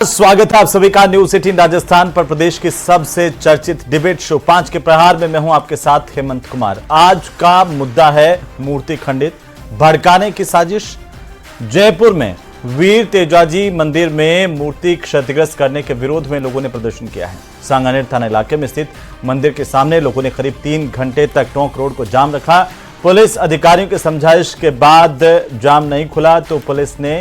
स्वागत है आप सभी का न्यूज 18 राजस्थान पर। प्रदेश की सबसे चर्चित डिबेट शो 5 के प्रहार में मैं हूं आपके साथ हेमंत कुमार। आज का मुद्दा है मूर्ति खंडित भड़काने की साजिश। जयपुर में वीर तेजाजी मंदिर में मूर्ति क्षतिग्रस्त करने के विरोध में लोगों ने प्रदर्शन किया है। सांगानेर थाना इलाके में स्थित मंदिर के सामने लोगों ने करीब 3 घंटे तक टोंक रोड को जाम रखा। पुलिस अधिकारियों की समझाइश के बाद जाम नहीं खुला तो पुलिस ने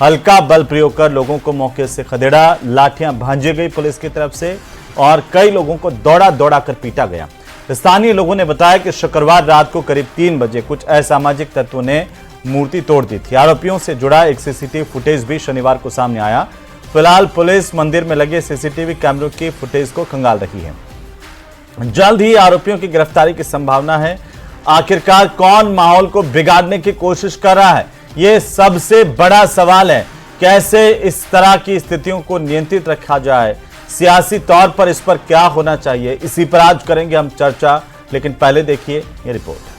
हल्का बल प्रयोग कर लोगों को मौके से खदेड़ा। लाठियां भांजी गई पुलिस की तरफ से और कई लोगों को दौड़ा दौड़ा कर पीटा गया। स्थानीय लोगों ने बताया कि शुक्रवार रात को करीब 3 बजे कुछ असामाजिक तत्वों ने मूर्ति तोड़ दी थी। आरोपियों से जुड़ा एक सीसीटीवी फुटेज भी शनिवार को सामने आया। फिलहाल पुलिस मंदिर में लगे सीसीटीवी कैमरों की फुटेज को खंगाल रही है। जल्द ही आरोपियों की गिरफ्तारी की संभावना है। आखिरकार कौन माहौल को बिगाड़ने की कोशिश कर रहा है, ये सबसे बड़ा सवाल है। कैसे इस तरह की स्थितियों को नियंत्रित रखा जाए, सियासी तौर पर इस पर क्या होना चाहिए, इसी पर आज करेंगे हम चर्चा। लेकिन पहले देखिए ये रिपोर्ट।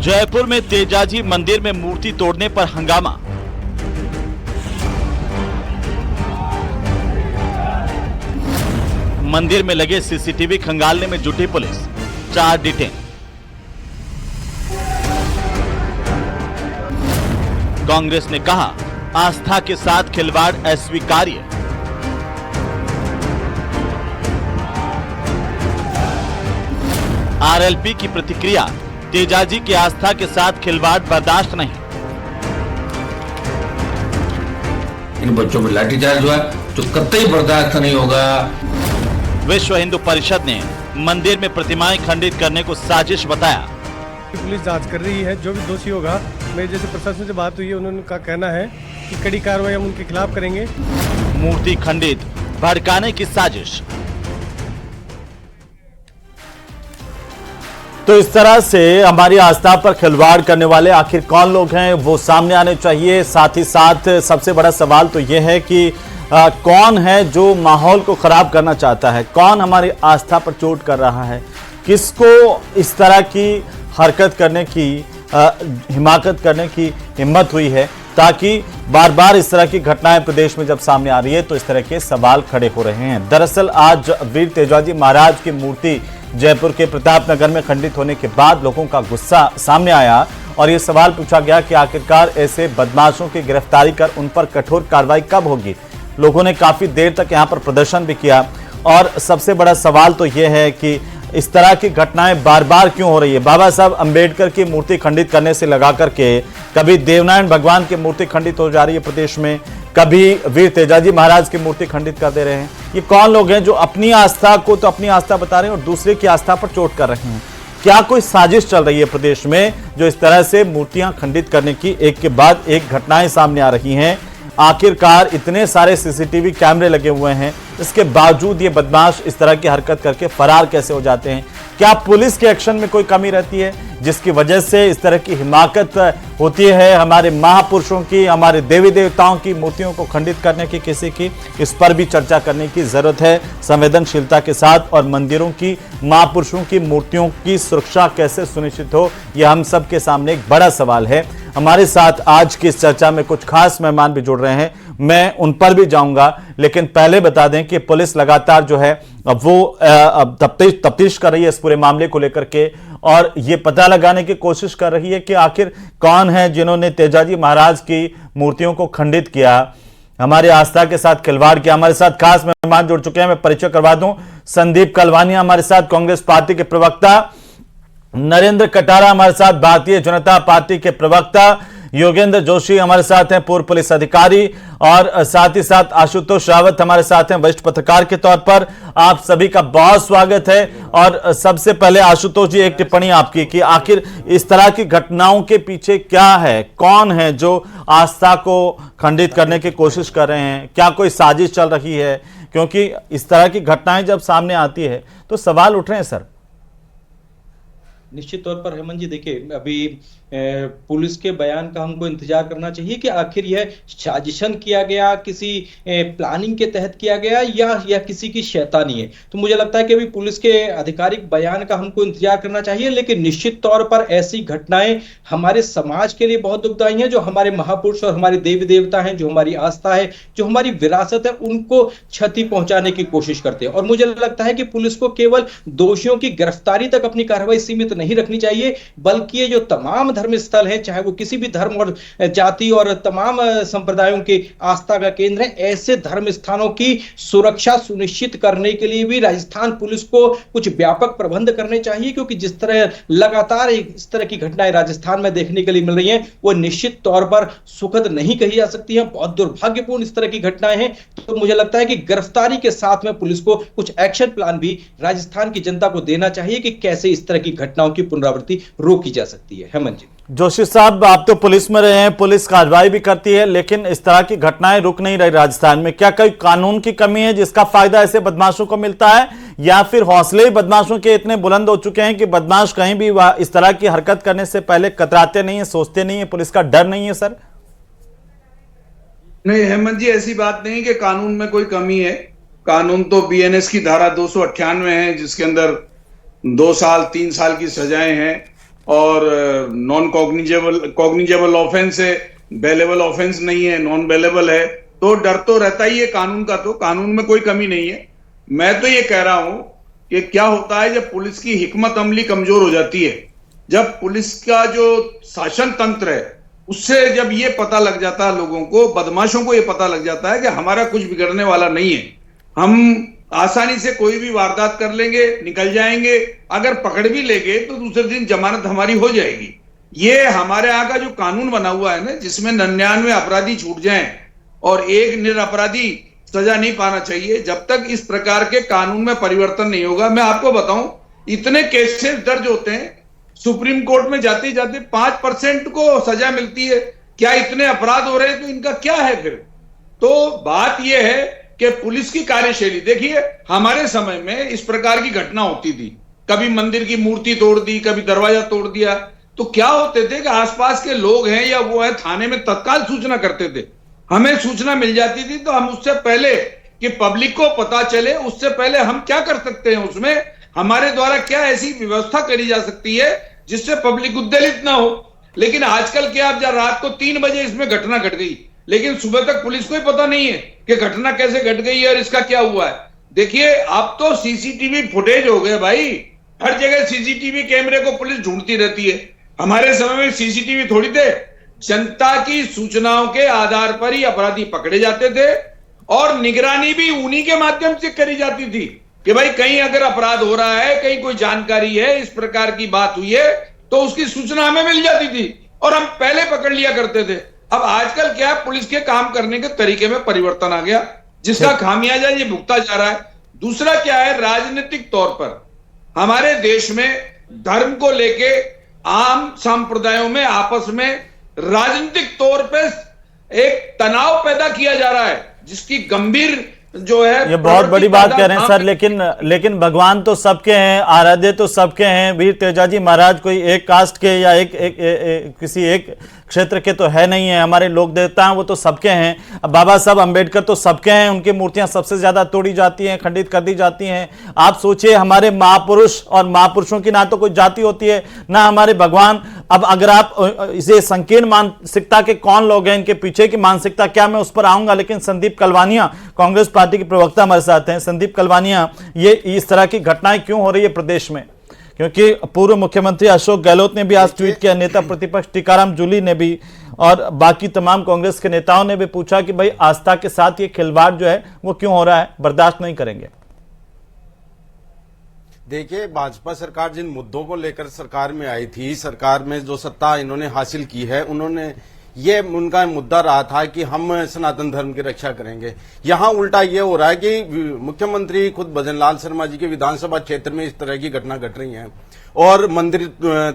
जयपुर में तेजाजी मंदिर में मूर्ति तोड़ने पर हंगामा। मंदिर में लगे सीसीटीवी खंगालने में जुटी पुलिस, 4 डिटेन। कांग्रेस ने कहा आस्था के साथ खिलवाड़ अस्वीकार्य। आरएलपी की प्रतिक्रिया, तेजाजी की आस्था के साथ खिलवाड़ बर्दाश्त नहीं। इन बच्चों पर लाठीचार्ज हुआ तो कतई बर्दाश्त नहीं होगा। विश्व हिंदू परिषद ने मंदिर में प्रतिमाएं खंडित करने को साजिश बताया। पुलिस जांच कर रही है, जो भी दोषी होगा। मेरे जैसे प्रशासन से बात हुई है, उन्होंने का कहना है कि कड़ी कार्रवाई हम उनके खिलाफ करेंगे। मूर्ति खंडित भड़काने की साजिश। तो इस तरह से हमारी आस्था पर खिलवाड़ करने वाले आखिर कौन लोग हैं, वो सामने आने चाहिए। साथ ही साथ सबसे बड़ा सवाल तो यह है कि कौन है जो माहौल को खराब करना चाहता है, कौन हमारी आस्था पर चोट कर रहा है, किसको इस तरह की हरकत करने की हिमाकत करने की हिम्मत हुई है, ताकि बार बार इस तरह की घटनाएं प्रदेश में जब सामने आ रही है तो इस तरह के सवाल खड़े हो रहे हैं। दरअसल आज वीर तेजाजी महाराज की मूर्ति जयपुर के प्रतापनगर में खंडित होने के बाद लोगों का गुस्सा सामने आया और ये सवाल पूछा गया कि आखिरकार ऐसे बदमाशों की गिरफ्तारी कर उन पर कठोर कार्रवाई कब होगी। लोगों ने काफी देर तक यहां पर प्रदर्शन भी किया और सबसे बड़ा सवाल तो यह है कि इस तरह की घटनाएं बार बार क्यों हो रही है। बाबा साहब अंबेडकर की मूर्ति खंडित करने से लगा करके कभी देवनारायण भगवान की मूर्ति खंडित हो जा रही है प्रदेश में, कभी वीर तेजाजी महाराज की मूर्ति खंडित कर दे रहे हैं। ये कौन लोग हैं जो अपनी आस्था को तो अपनी आस्था बता रहे हैं और दूसरे की आस्था पर चोट कर रहे हैं। क्या कोई साजिश चल रही है प्रदेश में जो इस तरह से मूर्तियां खंडित करने की एक के बाद एक घटनाएं सामने आ रही हैं। आखिरकार इतने सारे सीसीटीवी कैमरे लगे हुए हैं, इसके बावजूद ये बदमाश इस तरह की हरकत करके फरार कैसे हो जाते हैं। क्या पुलिस के एक्शन में कोई कमी रहती है जिसकी वजह से इस तरह की हिमाकत होती है हमारे महापुरुषों की, हमारे देवी देवताओं की मूर्तियों को खंडित करने की किसी की। इस पर भी चर्चा करने की जरूरत है संवेदनशीलता के साथ। और मंदिरों की, महापुरुषों की मूर्तियों की सुरक्षा कैसे सुनिश्चित हो, यह हम सब के सामने एक बड़ा सवाल है। हमारे साथ आज की इस चर्चा में कुछ खास मेहमान भी जुड़ रहे हैं, मैं उन पर भी जाऊंगा। लेकिन पहले बता दें कि पुलिस लगातार जो है वो तफ्तीश कर रही है इस पूरे मामले को लेकर के और ये पता लगाने की कोशिश कर रही है कि आखिर कौन है जिन्होंने तेजाजी महाराज की मूर्तियों को खंडित किया, हमारे आस्था के साथ खिलवाड़ किया। हमारे साथ खास मेहमान जुड़ चुके हैं, मैं परिचय करवा दूं। संदीप कलवानिया हमारे साथ, कांग्रेस पार्टी के प्रवक्ता। नरेंद्र कटारा हमारे साथ, भारतीय जनता पार्टी के प्रवक्ता। योगेंद्र जोशी हमारे साथ हैं, पूर्व पुलिस अधिकारी। और साथ ही साथ आशुतोष रावत हमारे साथ हैं, वरिष्ठ पत्रकार के तौर पर। आप सभी का बहुत स्वागत है। और सबसे पहले आशुतोष जी, एक टिप्पणी आपकी कि आखिर इस तरह की घटनाओं के पीछे क्या है, कौन है जो आस्था को खंडित करने की कोशिश कर रहे हैं, क्या कोई साजिश चल रही है? क्योंकि इस तरह की घटनाएं जब सामने आती है तो सवाल उठ रहे हैं सर। निश्चित तौर पर हेमंत जी, देखिए अभी पुलिस के बयान का हमको इंतजार करना चाहिए कि आखिर यह साजिशन किया गया, किसी प्लानिंग के तहत किया गया या किसी की शैतानी है। तो मुझे लगता है कि अभी पुलिस के आधिकारिक बयान का हमको इंतजार करना चाहिए, लेकिन निश्चित तौर पर ऐसी घटनाएं हमारे समाज के लिए बहुत दुखदाई हैं। जो हमारे महापुरुष और हमारे देवी देवता हैं, जो हमारी आस्था है, जो हमारी विरासत है, उनको क्षति पहुंचाने की कोशिश करते हैं। और मुझे लगता है कि पुलिस को केवल दोषियों की गिरफ्तारी तक अपनी कार्रवाई सीमित नहीं रखनी चाहिए, बल्कि ये जो तमाम धर्म स्थल है, चाहे वो किसी भी धर्म और जाति और तमाम संप्रदायों के आस्था का केंद्र है, ऐसे धर्म स्थानों की सुरक्षा सुनिश्चित करने के लिए भी राजस्थान पुलिस को कुछ व्यापक प्रबंध करने चाहिए। क्योंकि जिस तरह लगातार इस तरह की घटनाएं राजस्थान में देखने के लिए मिल रही हैं, वो निश्चित तौर पर सुखद नहीं कही जा सकती हैं, बहुत दुर्भाग्यपूर्ण इस तरह की घटनाएं हैं। तो मुझे लगता है कि गिरफ्तारी के साथ में पुलिस को कुछ एक्शन प्लान भी राजस्थान की जनता को देना चाहिए कि कैसे इस तरह की घटनाओं की पुनरावृत्ति रोकी जा सकती है। हेमंत जी। जोशी साहब, आप तो पुलिस में रहे हैं, पुलिस कार्रवाई भी करती है, लेकिन इस तरह की घटनाएं रुक नहीं रही राजस्थान में। क्या कोई कानून की कमी है जिसका फायदा ऐसे बदमाशों को मिलता है, या फिर हौसले बदमाशों के इतने बुलंद हो चुके हैं कि बदमाश कहीं भी इस तरह की हरकत करने से पहले कतराते नहीं है, सोचते नहीं है, पुलिस का डर नहीं है? सर नहीं हेमंत जी, ऐसी बात नहीं कि कानून में कोई कमी है। कानून तो बीएनएस की धारा 298 है, जिसके अंदर 2 साल 3 साल की सजाएं हैं, और नॉन कॉग्निजेबल ऑफेंस है, बेलेबल ऑफेंस नहीं है, नॉन बेलेबल है। तो डर तो रहता ही है कानून का, तो कानून में कोई कमी नहीं है। मैं तो ये कह रहा हूं कि क्या होता है जब पुलिस की हिकमत अमली कमजोर हो जाती है, जब पुलिस का जो शासन तंत्र है उससे जब ये पता लग जाता है लोगों को, बदमाशों को ये पता लग जाता है कि हमारा कुछ बिगड़ने वाला नहीं है, हम आसानी से कोई भी वारदात कर लेंगे, निकल जाएंगे, अगर पकड़ भी लेंगे तो दूसरे दिन जमानत हमारी हो जाएगी। ये हमारे यहाँ का जो कानून बना हुआ है ना, जिसमें 99 अपराधी छूट जाएं और एक निरपराधी सजा नहीं पाना चाहिए, जब तक इस प्रकार के कानून में परिवर्तन नहीं होगा। मैं आपको बताऊं, इतने केसेस दर्ज होते हैं, सुप्रीम कोर्ट में जाते जाते 5% को सजा मिलती है। क्या इतने अपराध हो रहे हैं तो इनका क्या है फिर? तो बात यह है कि पुलिस की कार्यशैली देखिए, हमारे समय में इस प्रकार की घटना होती थी, कभी मंदिर की मूर्ति तोड़ दी, कभी दरवाजा तोड़ दिया, तो क्या होते थे कि आसपास के लोग हैं या वो है, थाने में तत्काल सूचना करते थे, हमें सूचना मिल जाती थी। तो हम उससे पहले कि पब्लिक को पता चले, उससे पहले हम क्या कर सकते हैं, उसमें हमारे द्वारा क्या ऐसी व्यवस्था करी जा सकती है जिससे पब्लिक उद्वेलित ना हो। लेकिन आजकल क्या, आप जब रात को 3 बजे इसमें घटना घट गई, लेकिन सुबह तक पुलिस को ही पता नहीं है कि घटना कैसे घट गई है और इसका क्या हुआ है। देखिए, अब तो सीसीटीवी फुटेज हो गए भाई, हर जगह सीसीटीवी कैमरे को पुलिस ढूंढती रहती है। हमारे समय में सीसीटीवी थोड़ी थे, जनता की सूचनाओं के आधार पर ही अपराधी पकड़े जाते थे, और निगरानी भी उन्हीं के माध्यम से करी जाती थी कि भाई कहीं अगर अपराध हो रहा है, कहीं कोई जानकारी है, इस प्रकार की बात हुई है, तो उसकी सूचना हमें मिल जाती थी और हम पहले पकड़ लिया करते थे। अब आजकल क्या, पुलिस के काम करने के तरीके में परिवर्तन आ गया, जिसका खामियाजा ये भुगता जा रहा है। दूसरा क्या है, राजनीतिक तौर पर हमारे देश में धर्म को लेके आम संप्रदायों में आपस में राजनीतिक तौर पे एक तनाव पैदा किया जा रहा है, जिसकी गंभीर जो है, ये बहुत बड़ी बात कह रहे हैं सर। लेकिन भगवान तो सबके हैं, आराध्य तो सबके हैं। वीर तेजाजी महाराज कोई एक कास्ट के या किसी एक क्षेत्र के तो है नहीं है। हमारे लोक देवता हैं वो तो सबके हैं। अब बाबा साहब अंबेडकर तो सबके हैं, उनकी मूर्तियां सबसे ज्यादा तोड़ी जाती हैं, खंडित कर दी जाती हैं। आप सोचिए, हमारे महापुरुष और महापुरुषों की ना तो कोई जाति होती है, ना हमारे भगवान। अब अगर आप इसे संकीर्ण मानसिकता के कौन लोग हैं, इनके पीछे की मानसिकता क्या, मैं उस पर आऊंगा। लेकिन संदीप कलवानिया, कांग्रेस पार्टी के प्रवक्ता हमारे साथ हैं। संदीप कलवानिया, ये इस तरह की घटनाएं क्यों हो रही है प्रदेश में? क्योंकि पूर्व मुख्यमंत्री अशोक गहलोत ने भी आज ट्वीट किया, नेता प्रतिपक्ष टीकाराम जूली ने भी, और बाकी तमाम कांग्रेस के नेताओं ने भी पूछा कि भाई आस्था के साथ ये खिलवाड़ जो है वो क्यों हो रहा है, बर्दाश्त नहीं करेंगे। देखिए, भाजपा सरकार जिन मुद्दों को लेकर सरकार में आई थी, सरकार में जो सत्ता इन्होंने हासिल की है, उन्होंने ये उनका मुद्दा रहा था कि हम सनातन धर्म की रक्षा करेंगे। यहां उल्टा ये हो रहा है कि मुख्यमंत्री खुद भजनलाल शर्मा जी के विधानसभा क्षेत्र में इस तरह की घटना घट रही है और मंदिर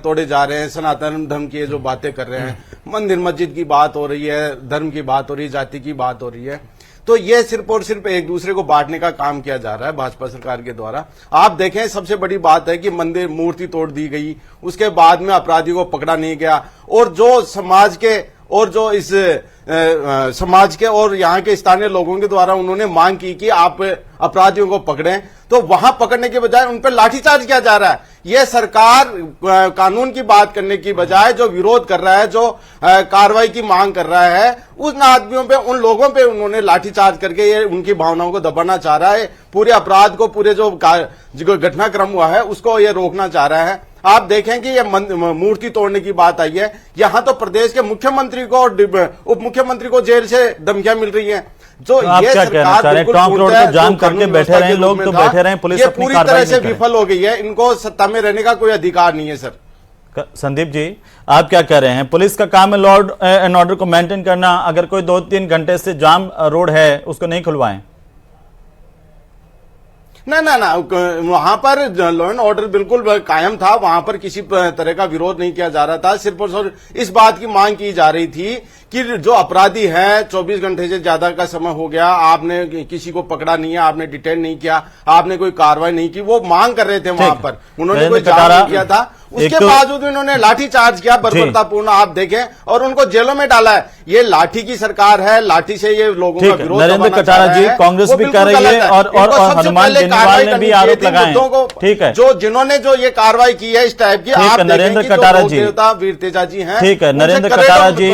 तोड़े जा रहे हैं, सनातन धर्म की जो बातें कर रहे हैं, मंदिर मस्जिद की बात हो रही है, धर्म की बात हो रही है, जाति की बात हो रही है। तो ये सिर्फ और सिर्फ एक दूसरे को बांटने का काम किया जा रहा है भाजपा सरकार के द्वारा। आप देखें, सबसे बड़ी बात है कि मंदिर मूर्ति तोड़ दी गई, उसके बाद में अपराधी को पकड़ा नहीं गया, और जो समाज के और जो इस समाज के और यहाँ के स्थानीय लोगों के द्वारा उन्होंने मांग की कि आप अपराधियों को पकड़ें, तो वहां पकड़ने के बजाय उन पर लाठीचार्ज किया जा रहा है। यह सरकार कानून की बात करने की बजाय जो विरोध कर रहा है, जो कार्रवाई की मांग कर रहा है, उन आदमियों पे, उन लोगों पे उन्होंने लाठीचार्ज करके ये उनकी भावनाओं को दबाना चाह रहा है। पूरे अपराध को, पूरे जो घटनाक्रम हुआ है उसको ये रोकना चाह रहा है। आप देखें कि ये मूर्ति तोड़ने की बात आई है, यहां तो प्रदेश के मुख्यमंत्री को और उप मुख्यमंत्री को जेल से धमकियां मिल रही हैं। जो तो ये सरकार टॉप रोड को जाम करके बैठे रहे लोग, तो बैठे रहे, पुलिस अपनी पूरी तरह से विफल हो गई है। इनको सत्ता में रहने का कोई अधिकार नहीं है। सर संदीप जी, आप क्या कह रहे हैं? पुलिस का काम है लॉ एंड ऑर्डर को मेंटेन करना। अगर कोई 2-3 घंटे से जाम रोड है, उसको नहीं खुलवाएं? ना, वहां पर लॉ एंड ऑर्डर बिल्कुल कायम था, वहां पर किसी तरह का विरोध नहीं किया जा रहा था। सिर्फ और सिर्फ इस बात की मांग की जा रही थी कि जो अपराधी हैं, 24 घंटे से ज्यादा का समय हो गया, आपने किसी को पकड़ा नहीं है, आपने डिटेन नहीं किया, आपने कोई कार्रवाई नहीं की, वो मांग कर रहे थे वहां पर, उन्होंने कोई जांच नहीं किया था, उसके बावजूद उन्होंने लाठीचार्ज किया बर्बरतापूर्ण। आप देखें, और उनको जेलों में डाला है। ये लाठी की सरकार है, लाठी से ये लोगों का विरोध। नरेंद्र कटारा जी, कांग्रेस भी कर रही है और हनुमान बेनीवाल ने भी आरोप लगाए। ठीक है, जो जिन्होंने जो ये कार्रवाई की है इस टाइप की, आप नरेंद्र कटारा जी, वीर तेजा जी हैं। ठीक है, नरेंद्र कटारा जी,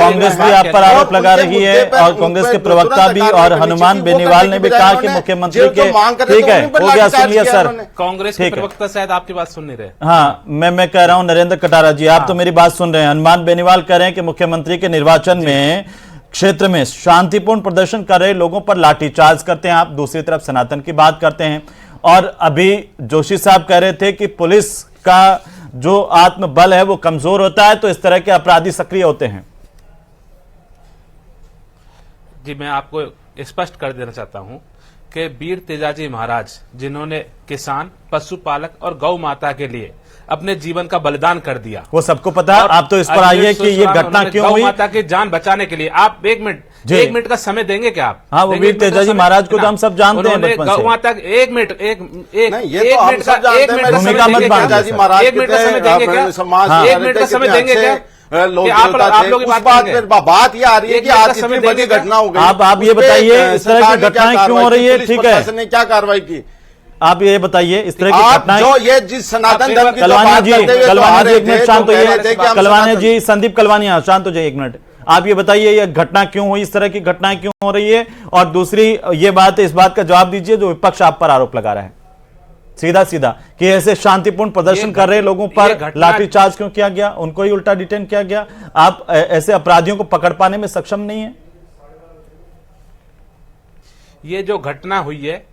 कांग्रेस भी आप पर आरोप लगा रही है और कांग्रेस के प्रवक्ता भी, और हनुमान बेनीवाल ने भी कहा कि मुख्यमंत्री के, ठीक है, हो गया, सुन लिया सर। कांग्रेस के प्रवक्ता शायद आपकी बात सुन नहीं रहे। हाँ, मैं कह रहा हूं नरेंद्र कटारा जी, आप तो मेरी बात सुन रहे हैं। हनुमान बेनीवाल कह रहे हैं कि मुख्यमंत्री के निर्वाचन में क्षेत्र में शांतिपूर्ण प्रदर्शन कर रहे लोगों पर लाठीचार्ज करते हैं। आप दूसरी तरफ सनातन की बात करते हैं, और अभी जोशी साहब कह रहे थे कि पुलिस का जो आत्मबल है वो कमजोर होता है, तो इस तरह के अपराधी सक्रिय होते हैं। जी, मैं आपको स्पष्ट कर देना चाहता हूं कि वीर तेजाजी महाराज, जिन्होंने किसान, पशुपालक और गौ माता के लिए अपने जीवन का बलिदान कर दिया, वो सबको पता है। आप तो इस पर आइए कि ये घटना क्यों हुई। गौ माता की जान बचाने के लिए आप एक मिनट का समय देंगे क्या आप? हाँ, वो वीर तेजाजी महाराज को तो हम सब जानते हैं बचपन से। गौ माता एक मिनट का समय देंगे क्या? बात ये आ रही है कि आज इतनी बड़ी घटना हो गई। आप ये बताइए, इस तरह की घटनाएं क्यों हो रही है? ठीक है, ने क्या कार्रवाई की, आप ये बताइए। इस तरह की घटनाएं जो ये जिस सनातन धर्म की कलवानी जी, एक मिनट शांत होइए। कलवानी जी, संदीप कलवानी, शांत हो जाइए एक मिनट। आप ये बताइए, ये घटना क्यों हुई, इस तरह की घटनाएं क्यों हो रही है? और दूसरी ये बात है, इस बात का जवाब दीजिए जो विपक्ष आप पर आरोप लगा रहा है, सीधा सीधा, कि ऐसे शांतिपूर्ण प्रदर्शन कर रहे लोगों पर लाठीचार्ज क्यों किया गया, उनको ही उल्टा डिटेन किया गया? आप ऐसे अपराधियों को पकड़ पाने में सक्षम नहीं है? ये जो घटना हुई है,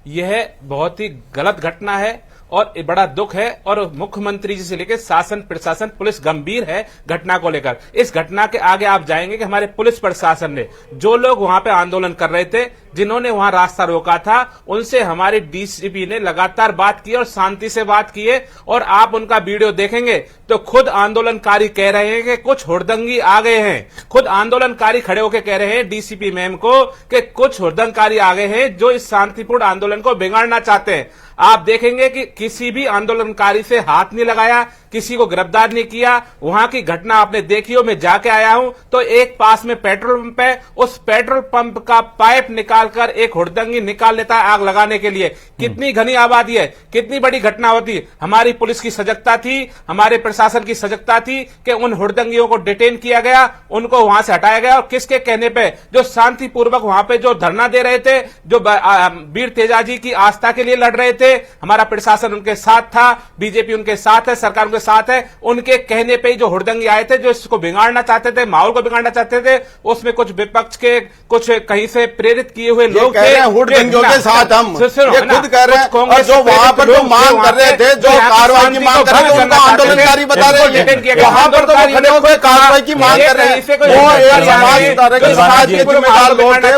यह बहुत ही गलत घटना है और बड़ा दुख है, और मुख्यमंत्री जी से लेकर शासन, प्रशासन, पुलिस गंभीर है घटना को लेकर। इस घटना के आगे आप जाएंगे कि हमारे पुलिस प्रशासन ने, जो लोग वहां पे आंदोलन कर रहे थे, जिन्होंने वहां रास्ता रोका था, उनसे हमारी डीसीपी ने लगातार बात की और शांति से बात की है। और आप उनका वीडियो देखेंगे तो खुद आंदोलनकारी कह रहे हैं कि कुछ हुड़दंगी आ गए हैं। खुद आंदोलनकारी खड़े होकर कह रहे हैं डीसीपी मैम को कि कुछ हुड़दंगकारी आ गए हैं जो इस शांतिपूर्ण आंदोलन को बिगाड़ना चाहते हैं। आप देखेंगे कि किसी भी आंदोलनकारी से हाथ नहीं लगाया, किसी को गिरफ्तार नहीं किया। वहां की घटना आपने देखी हो, मैं जाके आया हूं, तो एक पास में पेट्रोल पंप है, उस पेट्रोल पंप का पाइप निकालकर एक हुड़दंगी निकाल लेता है आग लगाने के लिए। कितनी घनी आबादी है, कितनी बड़ी घटना होती। हमारी पुलिस की सजगता थी, हमारे प्रशासन की सजगता थी कि उन हुड़दंगियों को डिटेन किया गया, उनको वहां से हटाया गया। और किसके कहने पे? जो शांतिपूर्वक वहां पे जो धरना दे रहे थे, जो वीर तेजाजी की आस्था के लिए लड़ रहे थे, हमारा प्रशासन उनके साथ था, बीजेपी उनके साथ है, सरकार उनके साथ है। उनके कहने पे जो हुड़दंगी आए थे, जो इसको बिगाड़ना चाहते थे, माहौल को बिगाड़ना चाहते थे, उसमें कुछ विपक्ष के, कुछ कहीं से प्रेरित किए हुए लोग थे। हुड़दंगियों के साथ हम ये खुद कह रहे हैं, और जो वहां पर जो मांग कर रहे थे, जो कार्रवाई की मांग कर रहे थे, उनको आंदोलनकारी बता रहे हैं। वहां पर तो खड़े होकर कार्रवाई की मांग कर रहे हैं। वो एक समाज के जिम्मेदार लोग थे,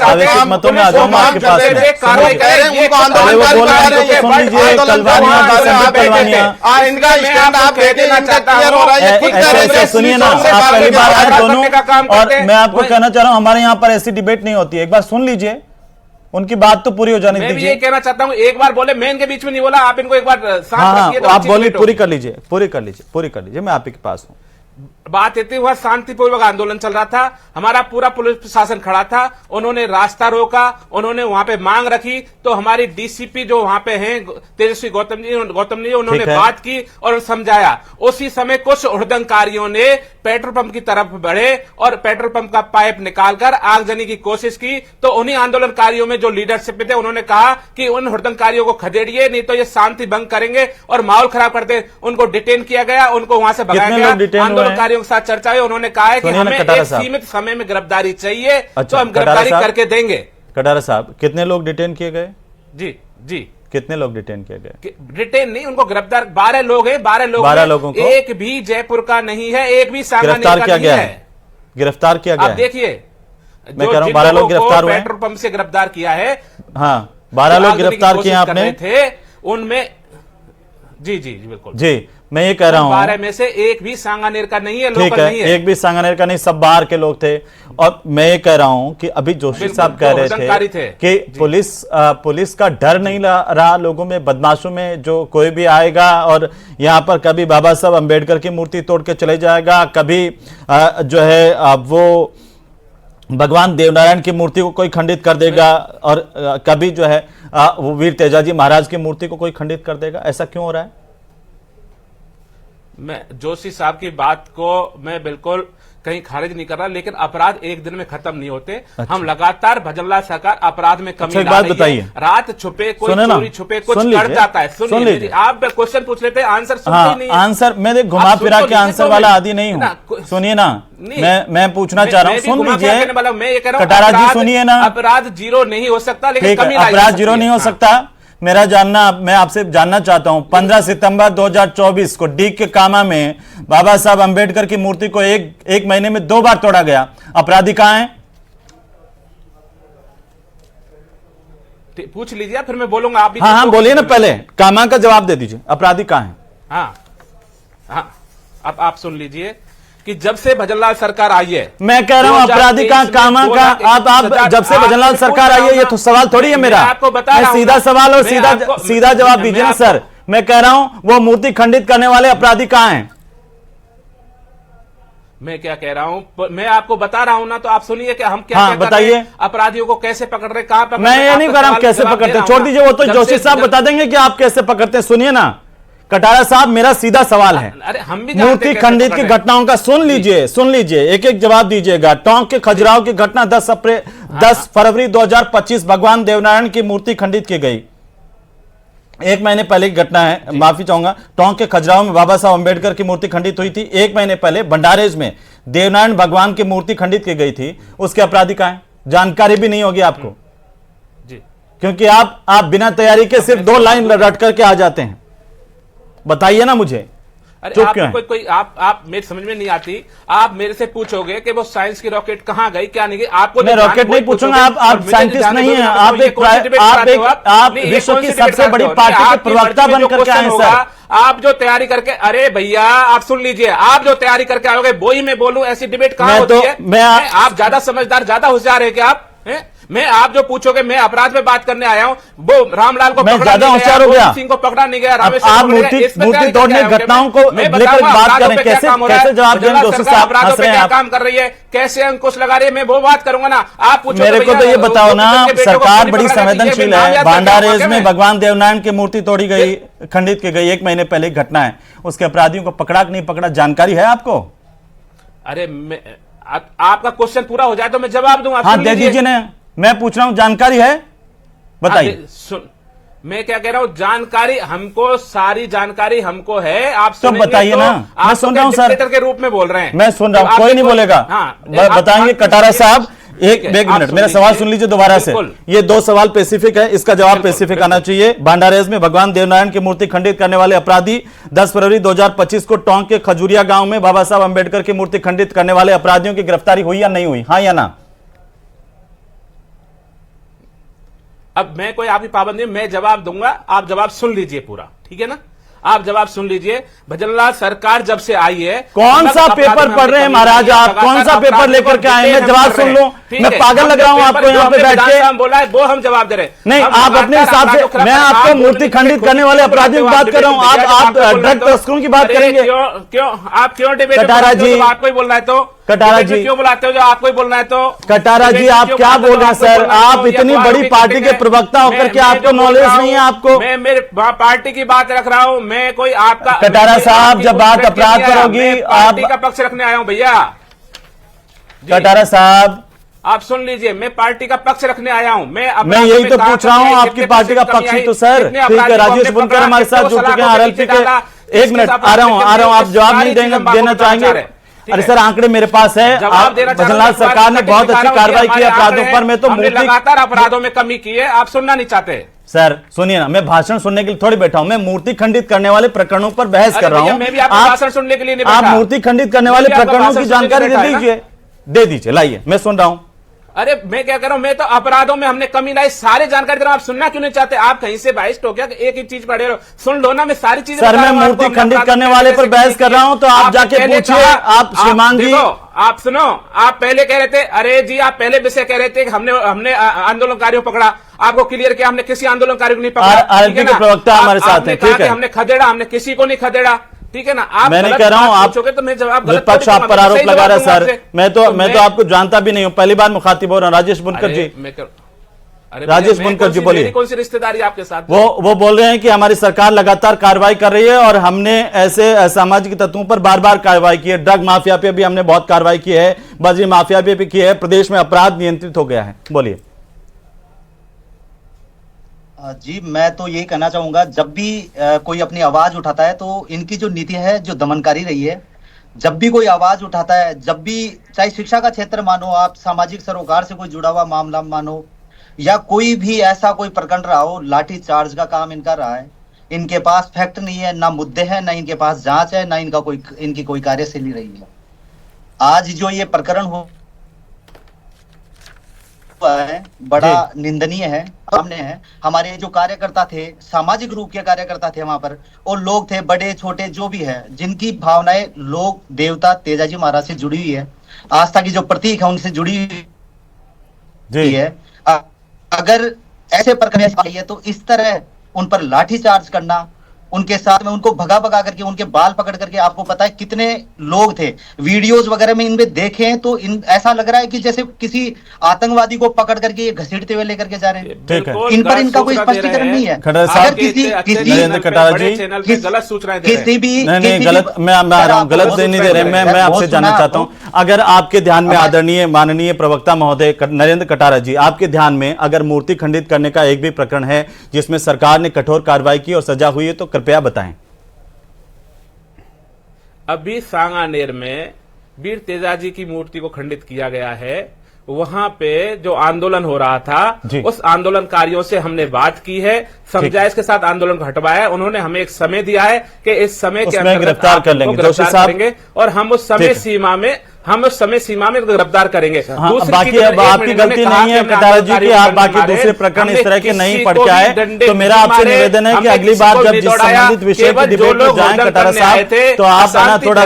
मांग कर रहे थे, कार्रवाई कर रहे हैं, उनको आंदोलनकारी बता रहे हैं। इनका स्टैंड आप मैं देना चाहता ऐसे सुनिए ना, आप पहली बार आए दोनों, और मैं आपको कहना चाह रहा हूं हमारे यहां पर ऐसी डिबेट नहीं होती है। एक बार सुन लीजिए, उनकी बात तो पूरी हो जाने मैं भी दीजिए। ये कहना चाहता हूं, एक बार बोले, मैं इनके बीच में नहीं बोला, आप इनको एक बार शांत हाँ रखिए, तो आप अच्छी बोलिए, debate पूरी होगी। कर लीजिए, पूरी कर लीजिए, मैं आप ही के पास हूं। बात इतनी हुआ, शांतिपूर्वक आंदोलन चल रहा था, हमारा पूरा पुलिस प्रशासन खड़ा था, उन्होंने रास्ता रोका, उन्होंने वहां पे मांग रखी, तो हमारी डीसीपी जो वहां पे हैं तेजस्वी गौतम जी, उन्होंने बात की और समझाया। उसी समय कुछ हुड़दंगकारियों ने पेट्रोल पंप की तरफ बढ़े और पेट्रोल पंप का पाइप निकालकर आगजनी की कोशिश की। तो उन्हीं आंदोलनकारियों में जो लीडरशिप में थे, उन्होंने कहा कि उन हुड़दंगकारियों को खदेड़िए, नहीं तो ये शांति भंग करेंगे और माहौल खराब कर दे। उनको डिटेन किया गया, उनको वहां से भगाया गया। आंदोलनकारियों के साथ चर्चा हुई, उन्होंने कहा है कि हमें एक सीमित समय में गिरफ्तारी चाहिए, तो हम गिरफ्तारी करके देंगे। कटारा साहब, कितने लोग डिटेन किए गए? जी कितने लोग डिटेन किए गए? डिटेन नहीं, उनको गिरफ्तार 12 लोग हैं, 12 लोगों को एक भी जयपुर का नहीं है, एक भी गिरफ्तार किया गया है। गिरफ्तार किया गया, आप देखिए, मैं कह रहा हूं 12 लोग गिरफ्तार हुए, पेट्रोल पंप से गिरफ्तार किया है। हाँ 12 लोग गिरफ्तार किए आपने थे उनमें। जी बिल्कुल जी, मैं ये कह रहा हूं 12 में से एक भी सांगानेर का नहीं है, ठीक लोकल नहीं है। एक भी सांगानेर का नहीं, सब बाहर के लोग थे। और मैं ये कह रहा हूं कि अभी जोशी साहब कह रहे थे कि पुलिस का डर नहीं रहा लोगों में, बदमाशों में, जो कोई भी आएगा और यहां पर कभी बाबा साहब अंबेडकर की मूर्ति तोड़ के चले जाएगा, कभी जो है वो भगवान देवनारायण की मूर्ति को कोई खंडित कर देगा, और कभी जो है वो वीर तेजाजी महाराज की मूर्ति को कोई खंडित कर देगा। ऐसा क्यों हो रहा है? मैं जोशी साहब की बात को मैं बिल्कुल कहीं खारिज नहीं कर रहा, लेकिन अपराध एक दिन में खत्म नहीं होते। अच्छा। हम लगातार भजनलाल सरकार अपराध में कमी एक बात बताइए, रात छुपे कोई चोरी छुपे कुछ कर जाता है। सुन लीजिए, आप क्वेश्चन पूछ लेते हैं, आंसर सुनते ही नहीं। आंसर मैं घुमा फिरा के आंसर वाला आदि नहीं हूँ। सुनिए ना, मैं पूछना चाह रहा हूँ, सुन लीजिए। मैं ये कह रहा हूँ, कटारा जी सुनिए ना, अपराध जीरो नहीं हो सकता, लेकिन ठीक है, अपराध जीरो नहीं हो सकता। मैं आपसे जानना चाहता हूं, 15 सितंबर 2024 को डी के कामा में बाबा साहब अंबेडकर की मूर्ति को एक महीने में 2 बार तोड़ा गया। अपराधी कहां हैं? पूछ लीजिए, फिर मैं बोलूंगा। आप भी हाँ बोलिए ना, पहले कामा का जवाब दे दीजिए, अपराधी कहां हैं? हाँ अब आप सुन लीजिए कि जब से भजनलाल सरकार आई है, मैं कह रहा हूं अपराधी का, कामा का, आप जब से भजनलाल सरकार आई है, ये तो सवाल थोड़ी है मेरा। आपको बता रहा हूं, सीधा सवाल और सीधा जवाब दीजिए ना सर। मैं कह रहा हूं वो मूर्ति खंडित करने वाले अपराधी कहां हैं? मैं क्या कह रहा हूं, मैं आपको बता रहा हूं ना, तो आप सुनिए कि हम क्या बताइए, अपराधियों को कैसे पकड़ रहे, कहां पकड़ रहे। मैं ये नहीं कह रहा हूं कैसे पकड़ते, छोड़ दीजिए, वो तो जोशी साहब बता देंगे कि आप कैसे पकड़ते हैं। सुनिए ना कटारा साहब, मेरा सीधा सवाल है, अरे हम भी मूर्ति खंडित की घटनाओं का सुन लीजिए, एक जवाब दीजिएगा। टोंक के खजुराहो की घटना 10 फरवरी 2025 भगवान देवनारायण की मूर्ति खंडित की गई। एक महीने पहले की घटना है, माफी चाहूंगा। टोंक के खजुराहो में बाबा साहब अंबेडकर की मूर्ति खंडित हुई थी। एक महीने पहले भंडारेज में देवनारायण भगवान की मूर्ति खंडित की गई थी। उसके अपराधी कहां हैं? जानकारी भी नहीं होगी आपको, क्योंकि आप बिना तैयारी के सिर्फ 2 लाइन रट करके आ जाते हैं। बताइए ना मुझे, चुप क्यों है? आप मेरी समझ में नहीं आती। आप मेरे से पूछोगे कि वो साइंस की रॉकेट कहां गई, क्या नहीं गई। आपको मैं रॉकेट नहीं पूछूंगा, आप साइंटिस्ट नहीं हैं, आप विश्व की सबसे बड़ी पार्टी के प्रवक्ता बनकर के आए सर। आप जो तैयारी करके, अरे भैया आप सुन लीजिए, आप जो तैयारी करके आओगे वो ही मैं बोलूं, ऐसी डिबेट कहां होती है? आप ज्यादा समझदार, ज्यादा होशियार है क्या आप? मैं आप जो पूछोगे, मैं अपराध पे बात करने आया हूं। वो रामलाल को पकड़ा ज्यादा होशियार हो गया, सिंह को पकड़ा नहीं गया, आप मूर्ति तोड़ने घटनाओं को लेकर बात करें, कैसे जवाब दें? जोशी साहब हंस रहे हैं, आप काम कर रही है, कैसे अंकुश लगा रही है, मैं वो बात करूंगा ना। आप पूछो मेरे को तो ये बताओ ना, सरकार बड़ी संवेदनशील है। भंडारेज में भगवान देवनारायण की मूर्ति तोड़ी गई, खंडित की गई, 1 महीने पहले घटना है। उसके अपराधियों को पकड़ा कि नहीं पकड़ा, जानकारी है आपको? अरे आपका क्वेश्चन पूरा हो जाए तो मैं जवाब दूंगा। हाँ दे दीजिए ना, मैं पूछ रहा हूं, जानकारी है? बताइए। सुन, मैं क्या कह रहा हूं, जानकारी हमको, सारी जानकारी हमको है। आप तो बताइए ना, मैं सुन रहा हूं सर, के रूप में बोल रहे हैं। मैं सुन रहा हूं, कोई नहीं बोलेगा। बताएंगे कटारा साहब, एक मिनट, मेरा सवाल सुन लीजिए दोबारा से। ये 2 सवाल स्पेसिफिक है, इसका जवाब स्पेसिफिक आना चाहिए। भंडारेज में भगवान देवनारायण की मूर्ति खंडित करने वाले अपराधी 10 फरवरी 2025 को टोंक के खजुरिया गांव में बाबा साहब अंबेडकर की मूर्ति खंडित करने वाले अपराधियों की गिरफ्तारी हुई या नहीं हुई, हाँ या ना? अब मैं कोई आपकी पाबंदी, मैं जवाब दूंगा, आप जवाब सुन लीजिए पूरा, ठीक है ना? आप जवाब सुन लीजिए। भजनलाल सरकार जब से आई है, कौन सा पेपर पढ़ रहे हैं महाराज आप? कौन सा पेपर लेकर के आए? मैं जवाब सुन लूं? मैं पागल लग रहा हूं आपको यहाँ पे बैठ के? बोला है वो हम जवाब दे रहे हैं। नहीं, आप अपने हिसाब से, मैं आपको मूर्ति खंडित करने वाले अपराधियों की बात कर रहा हूं, आप ड्रग तस्करों की बात करेंगे? क्यों आप क्यों डिबेट कटारा जी, आपको ही बोलना है तो? कटारा जी क्यों बुलाते हो जो आपको ही बोलना है तो? कटारा जी, आप क्या बोल रहे हैं सर? आप इतनी बड़ी पार्टी के प्रवक्ता होकर के आपको नॉलेज नहीं है? आपको मैं मेरे पार्टी की बात रख रहा हूं, मैं कोई आपका कटारा साहब, जब बात अपराध पर होगी, पार्टी का पक्ष रखने आया हूं भैया। कटारा साहब, आप सुन लीजिए, मैं पार्टी का पक्ष रखने आया हूं। मैं यही तो पूछ रहा हूं, आपकी पार्टी का पक्ष ही तो सर। ठीक है, राजेश बुनकर हमारे साथ जुड़ चुके हैं आरएलपी के। एक मिनट, आ रहा हूं, आप जवाब नहीं देना चाहेंगे? अरे सर, आंकड़े मेरे पास है। भजनलाल सरकार ने बहुत अच्छी कार्रवाई की अपराधों पर। मैं तो लगातार अपराधों में कमी की है, आप सुनना नहीं चाहते? सर सुनिए ना, मैं भाषण सुनने के लिए थोड़ी बैठा हूं, मैं मूर्ति खंडित करने वाले प्रकरणों पर बहस कर रहा हूं। मैं भी आपका भाषण सुनने के लिए नहीं बैठा। आप मूर्ति खंडित करने वाले प्रकरणों की जानकारी दे दीजिए, लाइए, मैं सुन रहा हूं। अरे मैं क्या कर रहा हूं, मैं तो अपराधों में हमने कमी लाई, सारे जानकारी दे रहा हूं। आप सुनना क्यों नहीं चाहते? आप कहीं से बाइस्ट हो क्या? एक ही चीज पढ़े रहो, सुन लो ना, मैं सारी चीजें सर, मैं मूर्ति खंडित करने वाले पर बहस कर रहा हूं, तो आप जाके पूछिए। आप श्रीमान जी, आप सुनो, आप पहले कह रहे थे, अरे जी आप पहले विषय कह रहे थे कि हमने आंदोलनकारियों पकड़ा, आपको क्लियर किया हमने किसी आंदोलनकारी को नहीं पकड़ा। आरएलपी के प्रवक्ता हमारे साथ हैं, ठीक है? हमने खदेड़ा, हमने किसी को नहीं खदेड़ा, ठीक है ना? आप मैं नहीं कह रहा हूं, आप तो मैं जवाब विपक्ष आप पर आरोप लगा रहे सर। मैं तो आपको जानता भी नहीं हूं, पहली बार मुखातिब हो रहा हूं। राजेश बुनकर जी, राजेश बुनकर जी बोलिए। कौन सी रिश्तेदारी आपके साथ? वो बोल रहे हैं कि हमारी सरकार लगातार कार्रवाई कर रही है और हमने ऐसे असामाजिक तत्वों पर बार बार कार्रवाई की है। ड्रग माफिया पे भी हमने बहुत कार्रवाई की है, बजरी माफिया पे भी की है, प्रदेश में अपराध नियंत्रित हो गया है। बोलिए। जी, मैं तो यही कहना चाहूंगा, जब भी कोई अपनी आवाज उठाता है तो इनकी जो नीति है जो दमनकारी रही है। जब भी कोई आवाज उठाता है, जब भी, चाहे शिक्षा का क्षेत्र मानो, आप सामाजिक सरोकार से कोई जुड़ा हुआ मामला मानो, या कोई भी ऐसा कोई प्रकरण रहा हो, लाठी चार्ज का काम इनका रहा है। इनके पास फैक्ट नहीं है, ना मुद्दे हैं, ना इनके पास जांच है, ना इनकी कोई कार्यशैली रही है। आज जो ये प्रकरण हुआ है, बड़ा निंदनीय है। सामने है, हमारे जो कार्यकर्ता थे, सामाजिक रूप के कार्यकर्ता थे वहां पर, और लोग थे बड़े छोटे जो भी है, जिनकी भावनाएं लोक देवता तेजाजी महाराज से जुड़ी हुई है, आस्था की जो प्रतीक है उनसे जुड़ी हुई है। अगर ऐसे प्रकरण है तो इस तरह उन पर लाठीचार्ज करना, उनके साथ में उनको भगा करके उनके बाल पकड़ करके, आपको पता है कितने लोग थे, वीडियोस वगैरह में इनमें देखें तो ऐसा लग रहा है कि जैसे किसी आतंकवादी को पकड़ करके ये घसीटते हुए लेकर के जा रहे हैं। ठीक है, इन पर इनका कोई स्पष्टीकरण नहीं है। अगर किसी कटारा जी गलत सूचनाएं किसी भी नहीं गलत, मैं आ रहा हूं, गलत नहीं दे रहे। मैं आपसे जानना चाहता हूं, अगर आपके ध्यान में आदरणीय माननीय प्रवक्ता महोदय नरेंद्र कटारा जी, आपके ध्यान में अगर मूर्ति खंडित करने का एक भी प्रकरण है जिसमें सरकार ने कठोर कार्रवाई की और सजा हुई है, तो कृपया बताएं। अभी सांगानेर में वीर तेजाजी की मूर्ति को खंडित किया गया है, वहां पे जो आंदोलन हो रहा था, उस आंदोलनकारियों से हमने बात की है, समझाइश के साथ आंदोलन को हटवाया है। उन्होंने हमें एक समय दिया है कि इस समय के अंदर गिरफ्तार कर लेंगे, जोशी साहब, और हम उस समय सीमा में गिरफ्तार करेंगे। बाकी अब आपकी गलती नहीं है कटारा जी की, आप बाकी दूसरे प्रकरण इस तरह के नहीं पढ़ के आए, तो मेरा आपसे निवेदन है कि अगली बार जब जिस संबंधित विषय की डिबेट में जाएं कटारा साहब, तो आप ना थोड़ा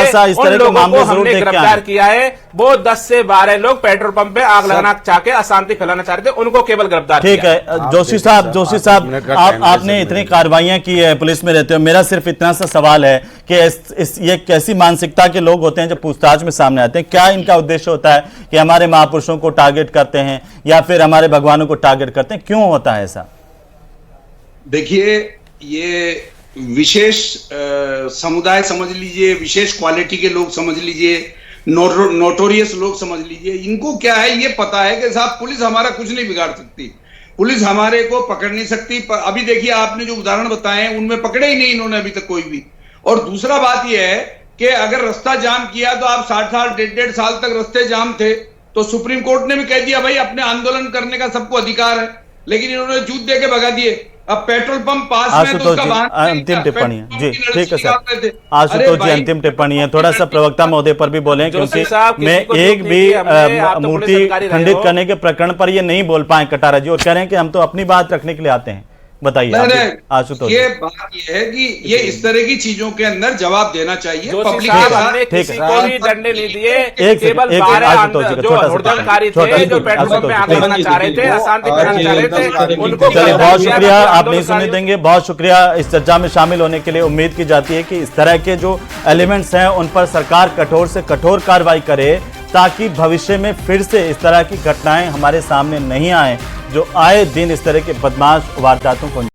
सा इस तरह के मामले जरूर देख के आए। किया है वो 10 से 12 लोग पेट्रोल पंप पे आग लगाना चाह के अशांति फैलाना चाह रहे थे, उनको केवल गिरफ्तार। ठीक है जोशी साहब, आपने इतनी कार्रवाइयां की है, पुलिस में रहते हो, मेरा सिर्फ इतना सा सवाल है कि ये कैसी मानसिकता के लोग होते हैं जब पूछताछ में सामने आते हैं? क्या इनका उद्देश्य होता है कि हमारे महापुरुषों को टारगेट करते हैं या फिर हमारे भगवानों को टारगेट करते हैं? क्यों होता है ऐसा? देखिए, ये विशेष समुदाय समझ लीजिए, विशेष क्वालिटी के लोग समझ लीजिए, नोटोरियस लोग समझ लीजिए। इनको क्या है, ये पता है कि साहब पुलिस हमारा कुछ नहीं बिगाड़ सकती, पुलिस हमारे को पकड़ नहीं सकती। अभी देखिए, आपने जो उदाहरण बताए उनमें पकड़े ही नहीं इन्होंने अभी तक कोई भी। और दूसरा बात यह है कि अगर रास्ता जाम किया तो आप 60 साल 1.5 साल तक रास्ते जाम थे, तो सुप्रीम कोर्ट ने भी कह दिया भाई अपने आंदोलन करने का सबको अधिकार है, लेकिन इन्होंने जूत दे के भगा दिए। अब पेट्रोल पंप पास में तो उसका वाहन अंतिम टिप्पणी है जी, ठीक है सर। आशुतोष जी, अंतिम टिप्पणी है, थोड़ा सा प्रवक्ता महोदय पर भी बोलें, क्योंकि मैं एक भी मूर्ति खंडित करने के प्रकरण पर ये नहीं बोल पाए कटारा जी, और कह रहे हैं कि हम तो अपनी बात रखने के लिए आते हैं। बताइए आशुतोष। ये बात ये है कि ये इस तरह की चीजों के अंदर जवाब देना चाहिए पब्लिक के साथ। हमने किसी को भी डंडे नहीं दिए, एक केवल एक 12 जो हुड़दंगकारी थे, जो पेट्रोल पंप में आग लगाना चाह रहे थे, अशांति फैलाना चाह रहे थे, उनको चलिए बहुत शुक्रिया, आप नहीं सुनने देंगे। बहुत शुक्रिया इस चर्चा में शामिल होने के लिए। उम्मीद की जाती है कि इस तरह के जो एलिमेंट्स हैं उन पर सरकार कठोर से कठोर कार्रवाई करे, ताकि भविष्य में फिर से इस तरह की घटनाएं हमारे सामने नहीं आए, जो आए दिन इस तरह के बदमाश वारदातों को